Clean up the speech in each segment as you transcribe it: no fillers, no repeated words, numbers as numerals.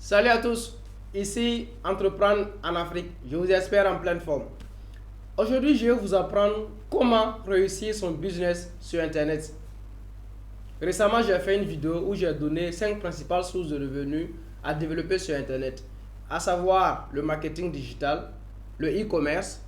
Salut à tous, ici Entreprendre en Afrique, je vous espère en pleine forme. Aujourd'hui, je vais vous apprendre comment réussir son business sur Internet. Récemment, j'ai fait une vidéo où j'ai donné 5 principales sources de revenus à développer sur Internet, à savoir le marketing digital, le e-commerce,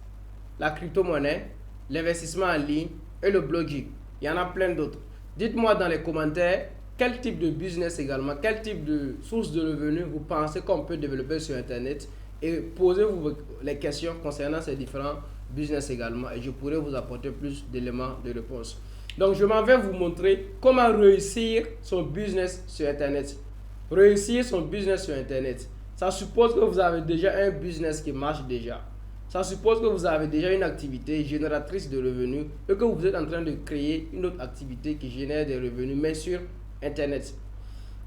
la crypto-monnaie, l'investissement en ligne et le blogging. Il y en a plein d'autres. Dites-moi dans les commentaires quel type de business également, quel type de source de revenus vous pensez qu'on peut développer sur Internet et posez-vous les questions concernant ces différents business également et je pourrai vous apporter plus d'éléments de réponse. Donc, je m'en vais vous montrer comment réussir son business sur Internet. Réussir son business sur Internet, ça suppose que vous avez déjà un business qui marche déjà. Ça suppose que vous avez déjà une activité génératrice de revenus et que vous êtes en train de créer une autre activité qui génère des revenus, mais sur Internet.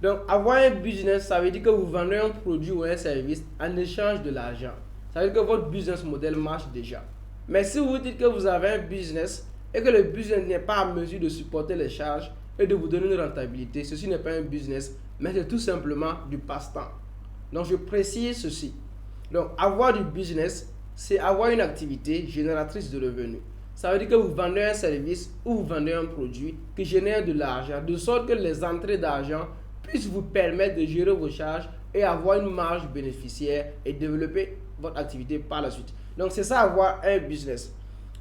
Donc, avoir un business, ça veut dire que vous vendez un produit ou un service en échange de l'argent. Ça veut dire que votre business model marche déjà. Mais si vous dites que vous avez un business et que le business n'est pas en mesure de supporter les charges et de vous donner une rentabilité, ceci n'est pas un business, mais c'est tout simplement du passe-temps. Donc, je précise ceci. Donc, avoir du business, c'est avoir une activité génératrice de revenus. Ça veut dire que vous vendez un service ou vous vendez un produit qui génère de l'argent, de sorte que les entrées d'argent puissent vous permettre de gérer vos charges et avoir une marge bénéficiaire et développer votre activité par la suite. Donc, c'est ça, avoir un business.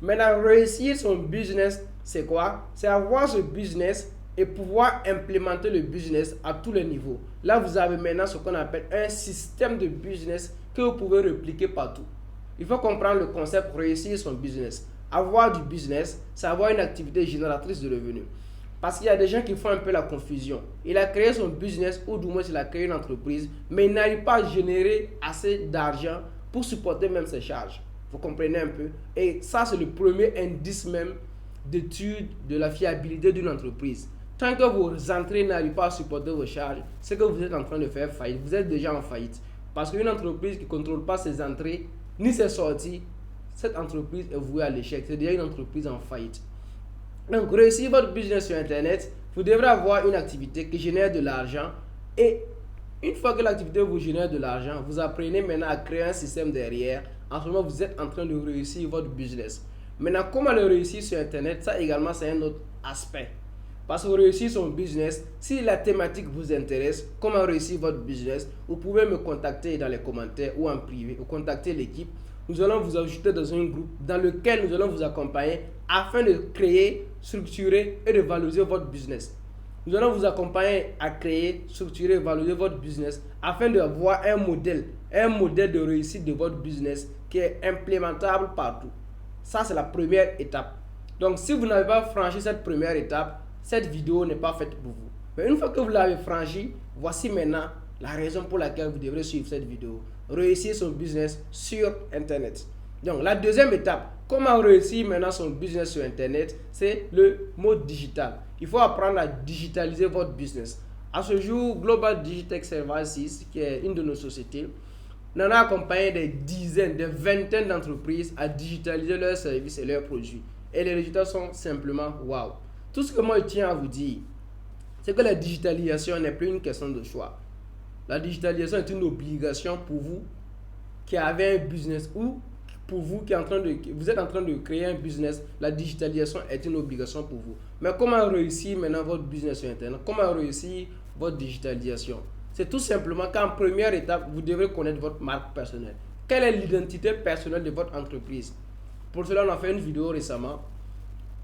Maintenant, réussir son business, c'est quoi? C'est avoir ce business et pouvoir implémenter le business à tous les niveaux. Là, vous avez maintenant ce qu'on appelle un système de business que vous pouvez répliquer partout. Il faut comprendre le concept réussir son business. Avoir du business, c'est avoir une activité génératrice de revenus. Parce qu'il y a des gens qui font un peu la confusion. Il a créé son business ou du moins il a créé une entreprise, mais il n'arrive pas à générer assez d'argent pour supporter même ses charges. Vous comprenez un peu? Et ça, c'est le premier indice même d'étude de la fiabilité d'une entreprise. Tant que vos entrées n'arrivent pas à supporter vos charges, c'est que vous êtes en train de faire faillite. Vous êtes déjà en faillite. Parce qu'une entreprise qui ne contrôle pas ses entrées ni ses sorties, cette entreprise est vouée à l'échec. C'est déjà une entreprise en faillite. Donc, réussir votre business sur Internet, vous devrez avoir une activité qui génère de l'argent. Et une fois que l'activité vous génère de l'argent, vous apprenez maintenant à créer un système derrière. En ce moment, vous êtes en train de réussir votre business. Maintenant, comment le réussir sur Internet, ça également, c'est un autre aspect. Parce que réussir son business, si la thématique vous intéresse, comment réussir votre business, vous pouvez me contacter dans les commentaires ou en privé, ou contacter l'équipe. Nous allons vous ajouter dans un groupe dans lequel nous allons vous accompagner afin de créer, structurer et de valoriser votre business. Nous allons vous accompagner à créer, structurer et valoriser votre business afin d'avoir un modèle de réussite de votre business qui est implémentable partout. Ça, c'est la première étape. Donc, si vous n'avez pas franchi cette première étape, cette vidéo n'est pas faite pour vous. Mais une fois que vous l'avez franchi, voici maintenant la raison pour laquelle vous devrez suivre cette vidéo. Réussir son business sur Internet. Donc, la deuxième étape, comment réussir maintenant son business sur Internet, c'est le mode digital. Il faut apprendre à digitaliser votre business. À ce jour, Global Digitech Services, qui est une de nos sociétés, nous a accompagné des dizaines, des vingtaines d'entreprises à digitaliser leurs services et leurs produits. Et les résultats sont simplement waouh. Tout ce que moi je tiens à vous dire, c'est que la digitalisation n'est plus une question de choix. La digitalisation est une obligation pour vous qui avez un business ou pour vous qui vous êtes en train de créer un business. La digitalisation est une obligation pour vous. Mais comment réussir maintenant votre business sur Internet? Comment réussir votre digitalisation? C'est tout simplement qu'en première étape, vous devez connaître votre marque personnelle. Quelle est l'identité personnelle de votre entreprise? Pour cela, on a fait une vidéo récemment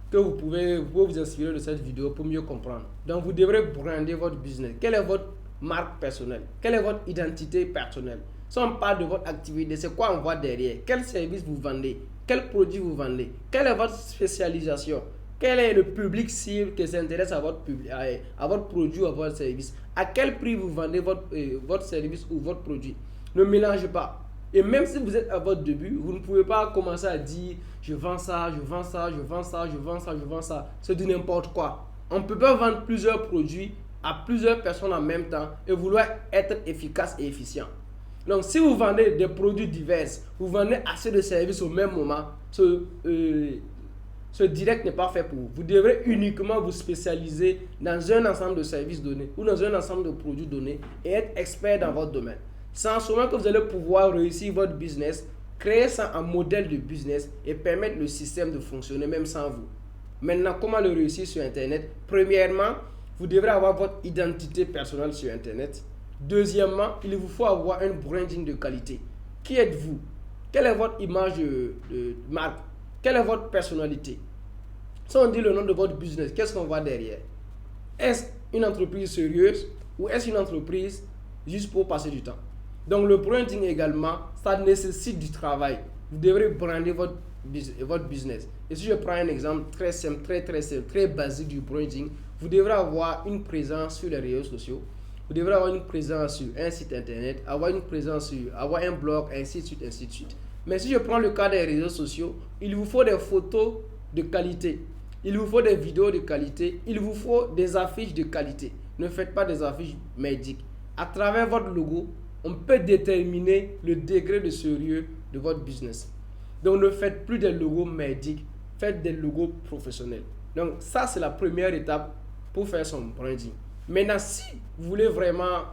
que vous pouvez vous inspirer de cette vidéo pour mieux comprendre. Donc, vous devrez brander votre business. Quelle est votre marque personnelle? Quelle est votre identité personnelle? Si on parle de votre activité, c'est quoi on voit derrière? Quel service vous vendez? Quel produit vous vendez? Quelle est votre spécialisation? Quel est le public cible qui s'intéresse à votre produit ou à votre service? À quel prix vous vendez votre service ou votre produit? Ne mélangez pas. Et même si vous êtes à votre début, vous ne pouvez pas commencer à dire je vends ça, je vends ça, je vends ça, je vends ça, je vends ça. C'est du n'importe quoi. On ne peut pas vendre plusieurs produits à plusieurs personnes en même temps et vouloir être efficace et efficient. Donc, si vous vendez des produits divers, vous vendez assez de services au même moment, ce direct n'est pas fait pour vous. Vous devrez uniquement vous spécialiser dans un ensemble de services donnés ou dans un ensemble de produits donnés et être expert dans votre domaine. C'est en ce moment que vous allez pouvoir réussir votre business, créer ça en modèle de business et permettre le système de fonctionner même sans vous. Maintenant, comment le réussir sur Internet? Premièrement, vous devrez avoir votre identité personnelle sur Internet. Deuxièmement, il vous faut avoir un branding de qualité. Qui êtes-vous? Quelle est votre image de marque? Quelle est votre personnalité? Si on dit le nom de votre business, qu'est-ce qu'on voit derrière? Est-ce une entreprise sérieuse ou est-ce une entreprise juste pour passer du temps? Donc le branding également, ça nécessite du travail. Vous devrez brander votre business. Et si je prends un exemple très simple, très simple, très basique du branding, vous devrez avoir une présence sur les réseaux sociaux. Vous devrez avoir une présence sur un site internet, avoir un blog, ainsi de suite, ainsi de suite. Mais si je prends le cas des réseaux sociaux, il vous faut des photos de qualité. Il vous faut des vidéos de qualité. Il vous faut des affiches de qualité. Ne faites pas des affiches merdiques. À travers votre logo, on peut déterminer le degré de sérieux de votre business. Donc ne faites plus des logos merdiques. Faites des logos professionnels. Donc ça, c'est la première étape pour faire son branding. Maintenant, si vous voulez vraiment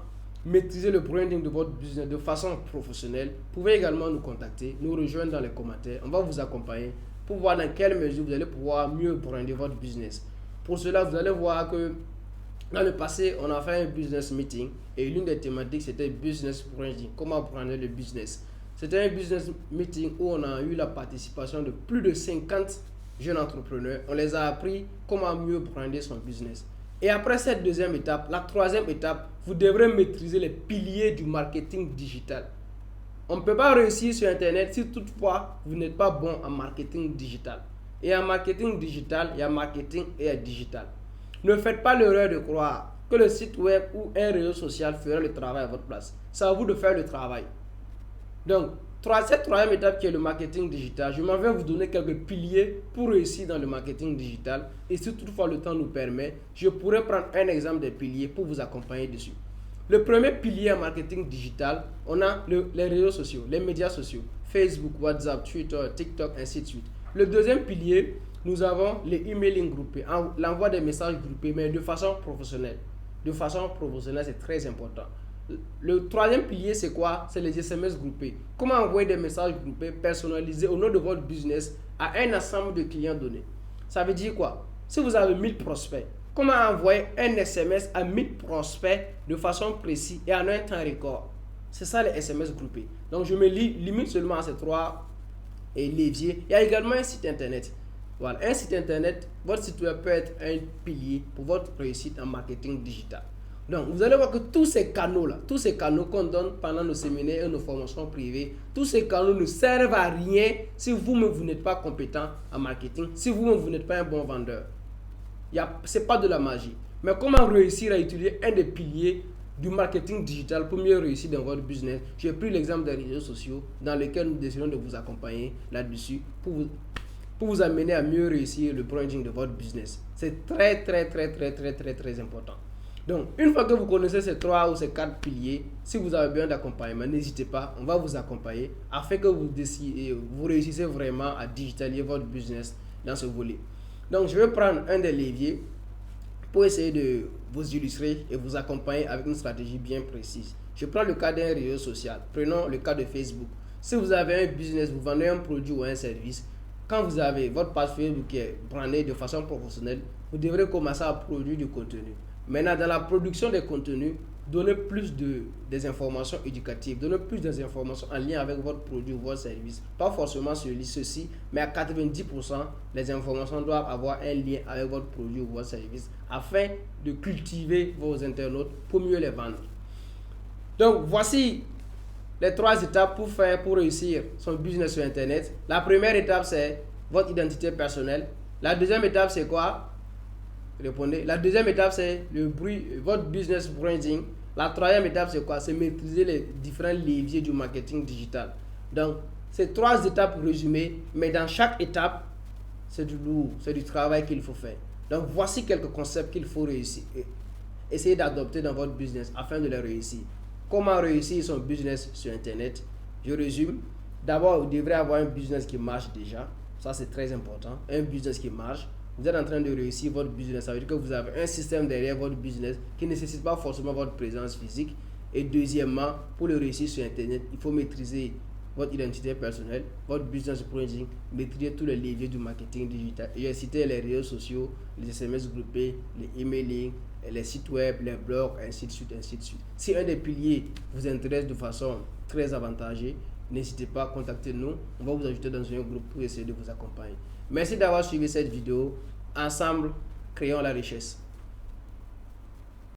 maîtriser le branding de votre business de façon professionnelle, vous pouvez également nous contacter, nous rejoindre dans les commentaires. On va vous accompagner pour voir dans quelle mesure vous allez pouvoir mieux brander votre business. Pour cela, vous allez voir que dans le passé, on a fait un business meeting et l'une des thématiques, c'était business branding, comment brander le business. C'était un business meeting où on a eu la participation de plus de 50 jeunes entrepreneurs. On les a appris comment mieux brander son business. Et après cette deuxième étape, la troisième étape, vous devrez maîtriser les piliers du marketing digital. On ne peut pas réussir sur Internet si toutefois vous n'êtes pas bon en marketing digital. Et en marketing digital, il y a marketing et il y a digital. Ne faites pas l'erreur de croire que le site web ou un réseau social fera le travail à votre place. C'est à vous de faire le travail. Donc, cette troisième étape qui est le marketing digital, je m'en vais vous donner quelques piliers pour réussir dans le marketing digital. Et si toutefois le temps nous permet, je pourrais prendre un exemple des piliers pour vous accompagner dessus. Le premier pilier en marketing digital, on a les réseaux sociaux, les médias sociaux, Facebook, WhatsApp, Twitter, TikTok, ainsi de suite. Le deuxième pilier, nous avons les emailing groupés, l'envoi des messages groupés, mais de façon professionnelle. De façon professionnelle, c'est très important. Le troisième pilier, c'est quoi? C'est les SMS groupés. Comment envoyer des messages groupés personnalisés au nom de votre business à un ensemble de clients donnés? Ça veut dire quoi? Si vous avez 1000 prospects, comment envoyer un SMS à 1000 prospects de façon précise et en un temps record? C'est ça les SMS groupés. Donc je me limite seulement à ces trois leviers. Il y a également un site internet. Voilà, un site internet, votre site web peut être un pilier pour votre réussite en marketing digital. Donc, vous allez voir que tous ces canaux-là, tous ces canaux qu'on donne pendant nos séminaires et nos formations privées, tous ces canaux ne servent à rien si vous-même vous n'êtes pas compétent en marketing, si vous-même vous n'êtes pas un bon vendeur. Ce n'est pas de la magie. Mais comment réussir à utiliser un des piliers du marketing digital pour mieux réussir dans votre business? J'ai pris l'exemple des réseaux sociaux dans lesquels nous décidons de vous accompagner là-dessus pour vous amener à mieux réussir le branding de votre business. C'est très important. Donc, une fois que vous connaissez ces 3 ou ces 4 piliers, si vous avez besoin d'accompagnement, n'hésitez pas, on va vous accompagner afin que vous réussissez vraiment à digitaliser votre business dans ce volet. Donc, je vais prendre un des leviers pour essayer de vous illustrer et vous accompagner avec une stratégie bien précise. Je prends le cas d'un réseau social. Prenons le cas de Facebook. Si vous avez un business, vous vendez un produit ou un service, quand vous avez votre page Facebook qui est brandée de façon professionnelle, vous devrez commencer à produire du contenu. Maintenant, dans la production des contenus, donnez plus des informations éducatives, donnez plus des informations en lien avec votre produit ou votre service. Pas forcément sur ceci, mais à 90%, les informations doivent avoir un lien avec votre produit ou votre service afin de cultiver vos internautes pour mieux les vendre. Donc, voici les 3 étapes pour réussir son business sur Internet. La première étape, c'est votre identité personnelle. La deuxième étape, c'est quoi? Répondez. La deuxième étape, c'est votre business branding. La troisième étape, c'est quoi? C'est maîtriser les différents leviers du marketing digital. Donc, c'est 3 étapes résumées, mais dans chaque étape, c'est du lourd, c'est du travail qu'il faut faire. Donc, voici quelques concepts qu'il faut réussir. Essayez d'adopter dans votre business afin de les réussir. Comment réussir son business sur Internet? Je résume. D'abord, vous devrez avoir un business qui marche déjà. Ça, c'est très important. Un business qui marche. Vous êtes en train de réussir votre business. Ça veut dire que vous avez un système derrière votre business qui ne nécessite pas forcément votre présence physique. Et deuxièmement, pour le réussir sur Internet, il faut maîtriser votre identité personnelle, votre business branding, maîtriser tous les leviers du marketing digital. J'ai cité les réseaux sociaux, les SMS groupés, les emailing, les sites web, les blogs, ainsi de suite, ainsi de suite. Si un des piliers vous intéresse de façon très avantagée, n'hésitez pas à contacter nous. On va vous ajouter dans un groupe pour essayer de vous accompagner. Merci d'avoir suivi cette vidéo. Ensemble, créons la richesse.